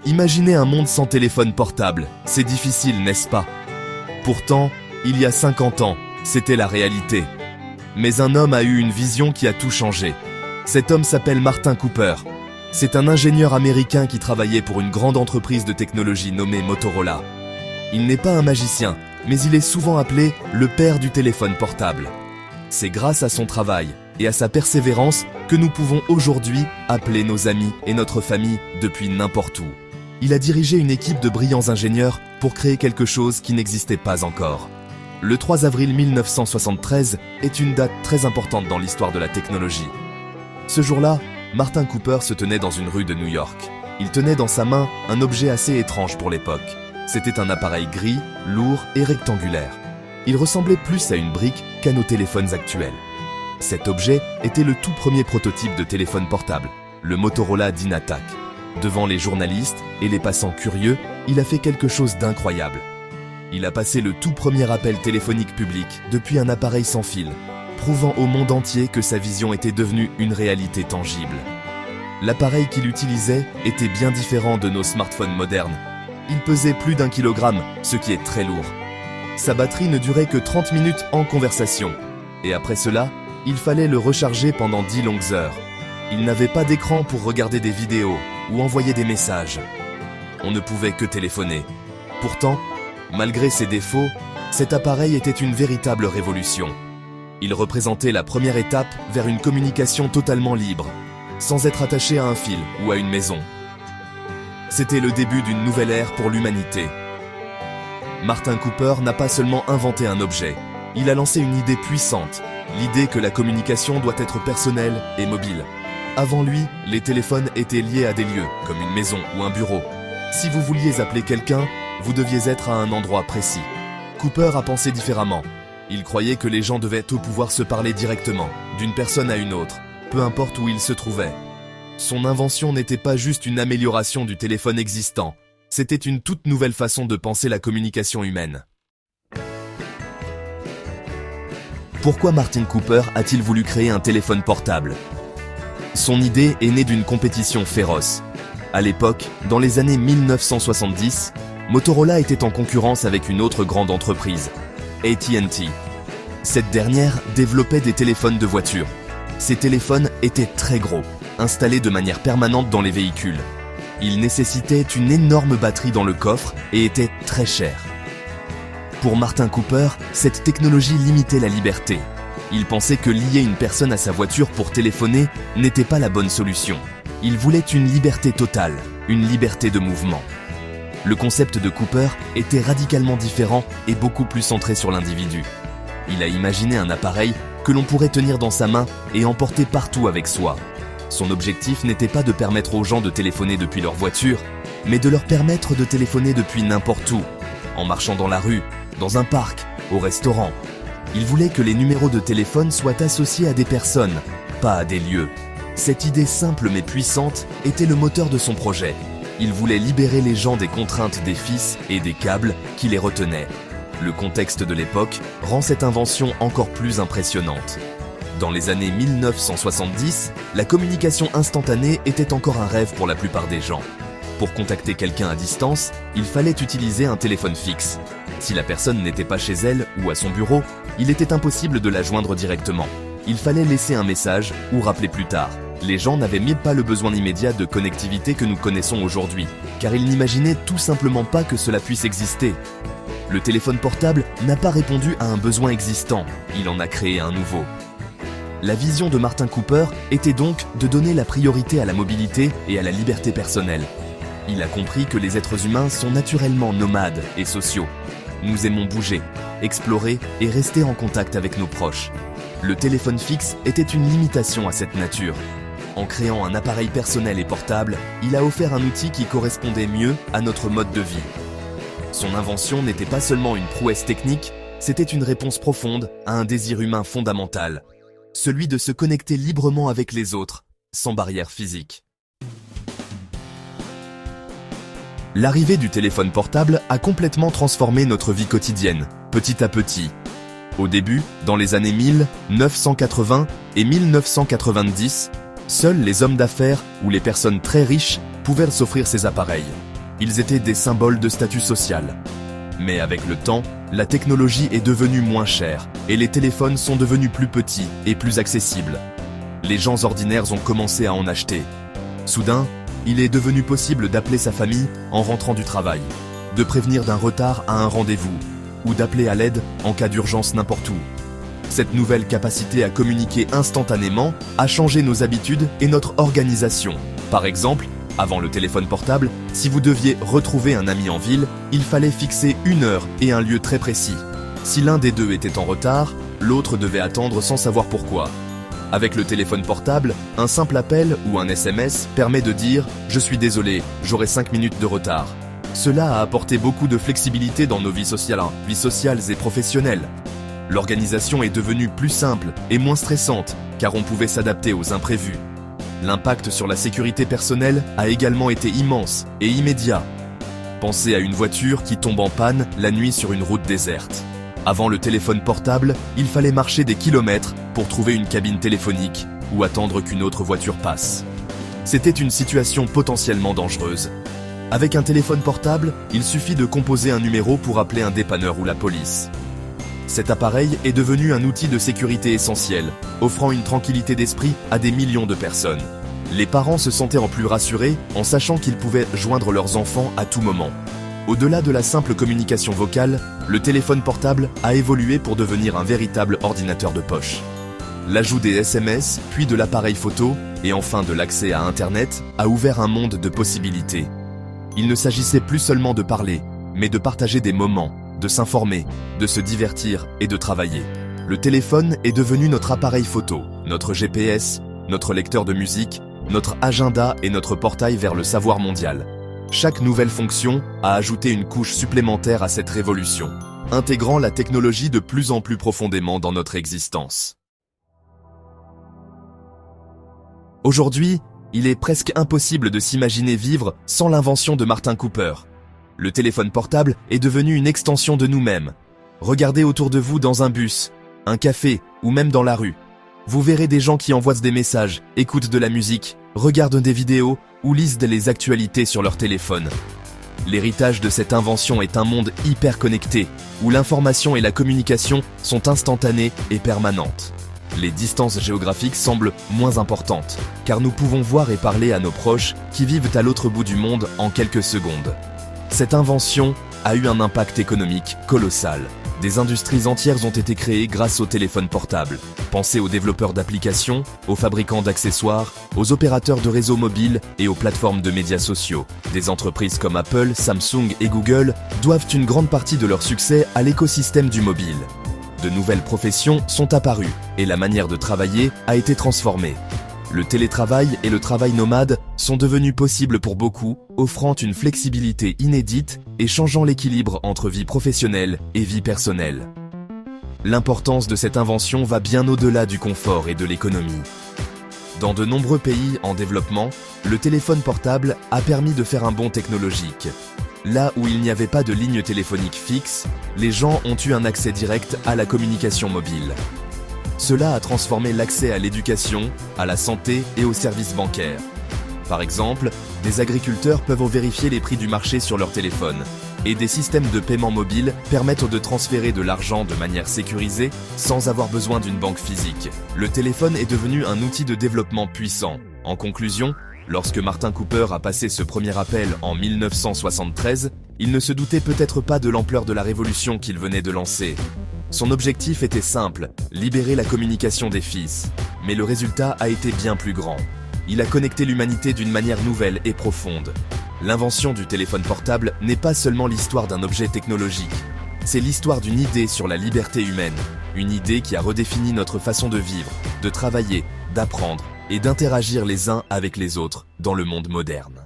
Imaginez un monde sans téléphone portable, c'est difficile, n'est-ce pas? Pourtant, il y a 50 ans, c'était la réalité. Mais un homme a eu une vision qui a tout changé. Cet homme s'appelle Martin Cooper. C'est un ingénieur américain qui travaillait pour une grande entreprise de technologie nommée Motorola. Il n'est pas un magicien, mais il est souvent appelé le père du téléphone portable. C'est grâce à son travail et à sa persévérance que nous pouvons aujourd'hui appeler nos amis et notre famille depuis n'importe où. Il a dirigé une équipe de brillants ingénieurs pour créer quelque chose qui n'existait pas encore. Le 3 avril 1973 est une date très importante dans l'histoire de la technologie. Ce jour-là, Martin Cooper se tenait dans une rue de New York. Il tenait dans sa main un objet assez étrange pour l'époque. C'était un appareil gris, lourd et rectangulaire. Il ressemblait plus à une brique qu'à nos téléphones actuels. Cet objet était le tout premier prototype de téléphone portable, le Motorola DynaTAC. Devant les journalistes et les passants curieux, il a fait quelque chose d'incroyable. Il a passé le tout premier appel téléphonique public depuis un appareil sans fil, prouvant au monde entier que sa vision était devenue une réalité tangible. L'appareil qu'il utilisait était bien différent de nos smartphones modernes. Il pesait plus d'1 kilogramme, ce qui est très lourd. Sa batterie ne durait que 30 minutes en conversation. Et après cela, il fallait le recharger pendant 10 longues heures. Il n'avait pas d'écran pour regarder des vidéos ou envoyer des messages. On ne pouvait que téléphoner. Pourtant, malgré ses défauts, cet appareil était une véritable révolution. Il représentait la première étape vers une communication totalement libre, sans être attaché à un fil ou à une maison. C'était le début d'une nouvelle ère pour l'humanité. Martin Cooper n'a pas seulement inventé un objet, il a lancé une idée puissante, l'idée que la communication doit être personnelle et mobile. Avant lui, les téléphones étaient liés à des lieux, comme une maison ou un bureau. Si vous vouliez appeler quelqu'un, vous deviez être à un endroit précis. Cooper a pensé différemment. Il croyait que les gens devaient pouvoir se parler directement, d'une personne à une autre, peu importe où ils se trouvaient. Son invention n'était pas juste une amélioration du téléphone existant, c'était une toute nouvelle façon de penser la communication humaine. Pourquoi Martin Cooper a-t-il voulu créer un téléphone portable? Son idée est née d'une compétition féroce. À l'époque, dans les années 1970, Motorola était en concurrence avec une autre grande entreprise, AT&T. Cette dernière développait des téléphones de voiture. Ces téléphones étaient très gros, installés de manière permanente dans les véhicules. Ils nécessitaient une énorme batterie dans le coffre et étaient très chers. Pour Martin Cooper, cette technologie limitait la liberté. Il pensait que lier une personne à sa voiture pour téléphoner n'était pas la bonne solution. Il voulait une liberté totale, une liberté de mouvement. Le concept de Cooper était radicalement différent et beaucoup plus centré sur l'individu. Il a imaginé un appareil que l'on pourrait tenir dans sa main et emporter partout avec soi. Son objectif n'était pas de permettre aux gens de téléphoner depuis leur voiture, mais de leur permettre de téléphoner depuis n'importe où, en marchant dans la rue, dans un parc, au restaurant. Il voulait que les numéros de téléphone soient associés à des personnes, pas à des lieux. Cette idée simple mais puissante était le moteur de son projet. Il voulait libérer les gens des contraintes des fils et des câbles qui les retenaient. Le contexte de l'époque rend cette invention encore plus impressionnante. Dans les années 1970, la communication instantanée était encore un rêve pour la plupart des gens. Pour contacter quelqu'un à distance, il fallait utiliser un téléphone fixe. Si la personne n'était pas chez elle ou à son bureau, il était impossible de la joindre directement. Il fallait laisser un message ou rappeler plus tard. Les gens n'avaient même pas le besoin immédiat de connectivité que nous connaissons aujourd'hui, car ils n'imaginaient tout simplement pas que cela puisse exister. Le téléphone portable n'a pas répondu à un besoin existant, il en a créé un nouveau. La vision de Martin Cooper était donc de donner la priorité à la mobilité et à la liberté personnelle. Il a compris que les êtres humains sont naturellement nomades et sociaux. Nous aimons bouger, explorer et rester en contact avec nos proches. Le téléphone fixe était une limitation à cette nature. En créant un appareil personnel et portable, il a offert un outil qui correspondait mieux à notre mode de vie. Son invention n'était pas seulement une prouesse technique, c'était une réponse profonde à un désir humain fondamental, celui de se connecter librement avec les autres, sans barrière physique. L'arrivée du téléphone portable a complètement transformé notre vie quotidienne, petit à petit. Au début, dans les années 1980 et 1990, seuls les hommes d'affaires ou les personnes très riches pouvaient s'offrir ces appareils. Ils étaient des symboles de statut social. Mais avec le temps, la technologie est devenue moins chère et les téléphones sont devenus plus petits et plus accessibles. Les gens ordinaires ont commencé à en acheter. Soudain, il est devenu possible d'appeler sa famille en rentrant du travail, de prévenir d'un retard à un rendez-vous, ou d'appeler à l'aide en cas d'urgence n'importe où. Cette nouvelle capacité à communiquer instantanément a changé nos habitudes et notre organisation. Par exemple, avant le téléphone portable, si vous deviez retrouver un ami en ville, il fallait fixer une heure et un lieu très précis. Si l'un des deux était en retard, l'autre devait attendre sans savoir pourquoi. Avec le téléphone portable, un simple appel ou un SMS permet de dire « Je suis désolé, j'aurai 5 minutes de retard ». Cela a apporté beaucoup de flexibilité dans nos vies sociales et professionnelles. L'organisation est devenue plus simple et moins stressante, car on pouvait s'adapter aux imprévus. L'impact sur la sécurité personnelle a également été immense et immédiat. Pensez à une voiture qui tombe en panne la nuit sur une route déserte. Avant le téléphone portable, il fallait marcher des kilomètres pour trouver une cabine téléphonique ou attendre qu'une autre voiture passe. C'était une situation potentiellement dangereuse. Avec un téléphone portable, il suffit de composer un numéro pour appeler un dépanneur ou la police. Cet appareil est devenu un outil de sécurité essentiel, offrant une tranquillité d'esprit à des millions de personnes. Les parents se sentaient en plus rassurés en sachant qu'ils pouvaient joindre leurs enfants à tout moment. Au-delà de la simple communication vocale, le téléphone portable a évolué pour devenir un véritable ordinateur de poche. L'ajout des SMS, puis de l'appareil photo, et enfin de l'accès à Internet, a ouvert un monde de possibilités. Il ne s'agissait plus seulement de parler, mais de partager des moments, de s'informer, de se divertir et de travailler. Le téléphone est devenu notre appareil photo, notre GPS, notre lecteur de musique, notre agenda et notre portail vers le savoir mondial. Chaque nouvelle fonction a ajouté une couche supplémentaire à cette révolution, intégrant la technologie de plus en plus profondément dans notre existence. Aujourd'hui, il est presque impossible de s'imaginer vivre sans l'invention de Martin Cooper. Le téléphone portable est devenu une extension de nous-mêmes. Regardez autour de vous dans un bus, un café ou même dans la rue. Vous verrez des gens qui envoient des messages, écoutent de la musique, regardent des vidéos ou lisent les actualités sur leur téléphone. L'héritage de cette invention est un monde hyper connecté, où l'information et la communication sont instantanées et permanentes. Les distances géographiques semblent moins importantes, car nous pouvons voir et parler à nos proches qui vivent à l'autre bout du monde en quelques secondes. Cette invention a eu un impact économique colossal. Des industries entières ont été créées grâce au téléphone portable. Pensez aux développeurs d'applications, aux fabricants d'accessoires, aux opérateurs de réseaux mobiles et aux plateformes de médias sociaux. Des entreprises comme Apple, Samsung et Google doivent une grande partie de leur succès à l'écosystème du mobile. De nouvelles professions sont apparues et la manière de travailler a été transformée. Le télétravail et le travail nomade sont devenus possibles pour beaucoup, offrant une flexibilité inédite et changeant l'équilibre entre vie professionnelle et vie personnelle. L'importance de cette invention va bien au-delà du confort et de l'économie. Dans de nombreux pays en développement, le téléphone portable a permis de faire un bond technologique. Là où il n'y avait pas de ligne téléphonique fixe, les gens ont eu un accès direct à la communication mobile. Cela a transformé l'accès à l'éducation, à la santé et aux services bancaires. Par exemple, des agriculteurs peuvent vérifier les prix du marché sur leur téléphone, et des systèmes de paiement mobile permettent de transférer de l'argent de manière sécurisée sans avoir besoin d'une banque physique. Le téléphone est devenu un outil de développement puissant. En conclusion, lorsque Martin Cooper a passé ce premier appel en 1973, il ne se doutait peut-être pas de l'ampleur de la révolution qu'il venait de lancer. Son objectif était simple, libérer la communication des fils. Mais le résultat a été bien plus grand. Il a connecté l'humanité d'une manière nouvelle et profonde. L'invention du téléphone portable n'est pas seulement l'histoire d'un objet technologique. C'est l'histoire d'une idée sur la liberté humaine. Une idée qui a redéfini notre façon de vivre, de travailler, d'apprendre et d'interagir les uns avec les autres dans le monde moderne.